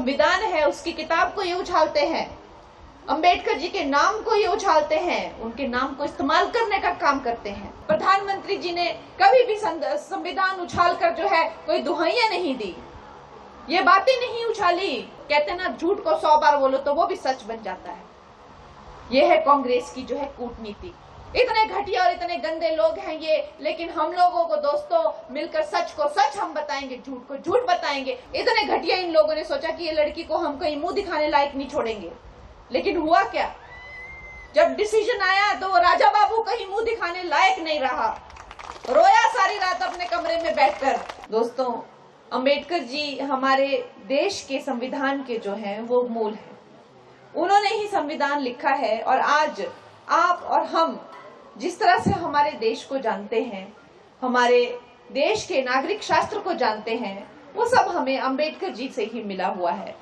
संविधान है उसकी किताब को ये उछालते हैं, अंबेडकर जी के नाम को ये उछालते हैं, उनके नाम को इस्तेमाल करने का काम करते हैं। प्रधानमंत्री जी ने कभी भी संविधान उछाल कर जो है कोई दुहाइयां नहीं दी, ये बातें नहीं उछाली। कहते ना झूठ को 100 बार बोलो तो वो भी सच बन जाता है। ये है कांग्रेस की जो है कूटनीति। इतने घटिया और इतने गंदे लोग हैं ये, लेकिन हम लोगों को दोस्तों मिलकर सच को सच हम बताएंगे, झूठ को झूठ बताएंगे। इतने घटिया इन लोगों ने सोचा कि ये लड़की को हम कहीं मुंह दिखाने लायक नहीं छोड़ेंगे, लेकिन हुआ क्या? जब डिसीजन आया तो वो राजा बाबू कहीं मुंह दिखाने लायक नहीं रहा, रोया सारी रात अपने कमरे में बैठकर। दोस्तों, अंबेडकर जी हमारे देश के संविधान के जो हैं वो मूल हैं। उन्होंने ही संविधान लिखा है और आज आप और हम जिस तरह से हमारे देश को जानते हैं, हमारे देश के नागरिक शास्त्र को जानते हैं, वो सब हमें अंबेडकर जी से ही मिला हुआ है।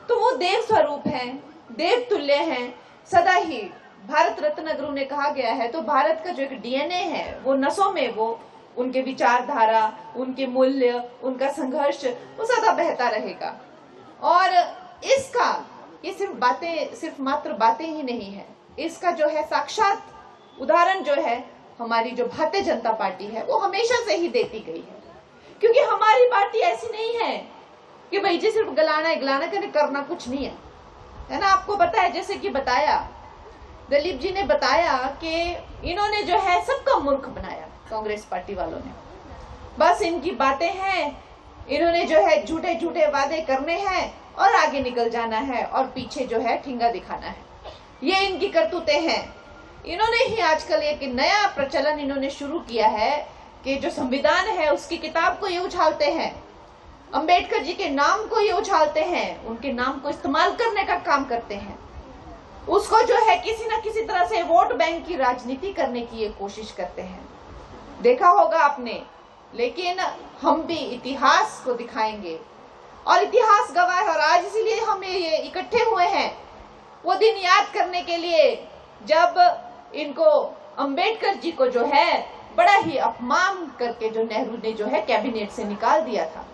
तो वो देव स्वरूप हैं, देव तुल्य हैं, सदा ही भारत रत्न अगर उन्हें कहा गया है तो भारत का जो एक डीएनए है वो नसों में, वो उनके विचारधारा, उनके मूल्य, उनका संघर्ष वो सदा बहता रहेगा। और इसका ये सिर्फ मात्र बातें ही नहीं है, इसका जो है साक्षात उदाहरण जो है हमारी जो भारतीय जनता पार्टी है वो हमेशा से ही देती गई है। क्योंकि हमारी पार्टी ऐसी नहीं है कि भाई जी सिर्फ गलाना करना कुछ नहीं है ना। आपको पता है, जैसे कि बताया दिलीप जी ने बताया कि इन्होंने जो है सबका मूर्ख बनाया, कांग्रेस पार्टी वालों ने। बस इनकी बातें हैं, इन्होंने जो है झूठे झूठे वादे करने हैं और आगे निकल जाना है और पीछे जो है ठिंगा दिखाना है। ये इनकी करतूतें हैं। इन्होंने ही आजकल एक नया प्रचलन इन्होंने शुरू किया है कि जो संविधान है उसकी किताब को ये उछालते हैं, अंबेडकर जी के नाम को ये उछालते हैं, उनके नाम को इस्तेमाल करने का काम करते हैं। उसको जो है किसी न किसी तरह से वोट बैंक की राजनीति करने की ये कोशिश करते हैं। देखा होगा आपने, लेकिन हम भी इतिहास को दिखाएंगे और इतिहास गवाह है। और आज इसीलिए हम ये इकट्ठे हुए हैं वो दिन याद करने के लिए जब इनको अंबेडकर जी को जो है बड़ा ही अपमान करके जो नेहरू ने जो है कैबिनेट से निकाल दिया था।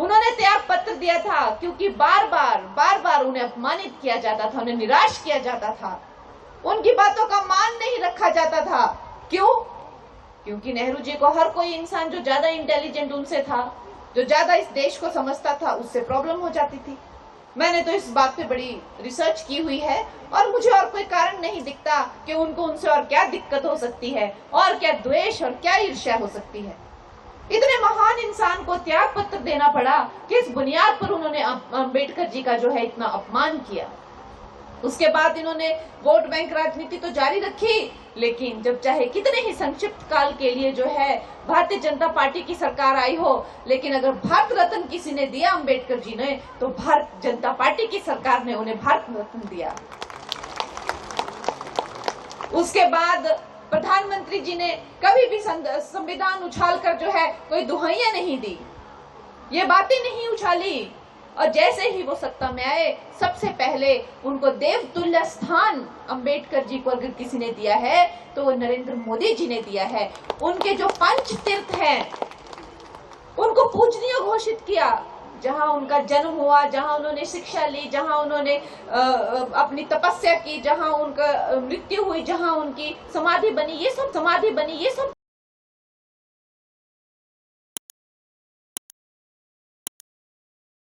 उन्होंने त्याग पत्र दिया था क्योंकि बार बार उन्हें अपमानित किया जाता था, उन्हें निराश किया जाता था, उनकी बातों का मान नहीं रखा जाता था। क्यों? क्योंकि नेहरू जी को हर कोई इंसान जो ज्यादा इंटेलिजेंट उनसे था, जो ज्यादा इस देश को समझता था, उससे प्रॉब्लम हो जाती थी। मैंने तो इस बात पे बड़ी रिसर्च की हुई है और मुझे और कोई कारण नहीं दिखता कि उनको उनसे और क्या दिक्कत हो सकती है और क्या द्वेष और क्या ईर्ष्या हो सकती है। इतने महान इंसान को त्याग पत्र देना पड़ा कि इस बुनियाद पर उन्होंने अंबेडकर जी का जो है इतना अपमान किया। उसके बाद इन्होंने वोट बैंक राजनीति तो जारी रखी, लेकिन जब चाहे कितने ही संक्षिप्त काल के लिए जो है भारतीय जनता पार्टी की सरकार आई हो, लेकिन अगर भारत रत्न किसी ने दिया अंबेडकर जी ने, तो भारत जनता पार्टी की सरकार ने उन्हें भारत रत्न दिया। उसके बाद प्रधानमंत्री जी ने कभी भी संविधान उछाल कर जो है कोई दुहाइयां नहीं दी, ये बातें नहीं उछाली। और जैसे ही वो सत्ता में आए, सबसे पहले उनको देवतुल्य स्थान अंबेडकर जी को अगर किसी ने दिया है तो वो नरेंद्र मोदी जी ने दिया है। उनके जो पंच तीर्थ हैं उनको पूजनीय घोषित किया, जहां उनका जन्म हुआ, जहां उन्होंने शिक्षा ली, जहां उन्होंने अपनी तपस्या की, जहां उनका मृत्यु हुई, जहां उनकी समाधि बनी, ये सब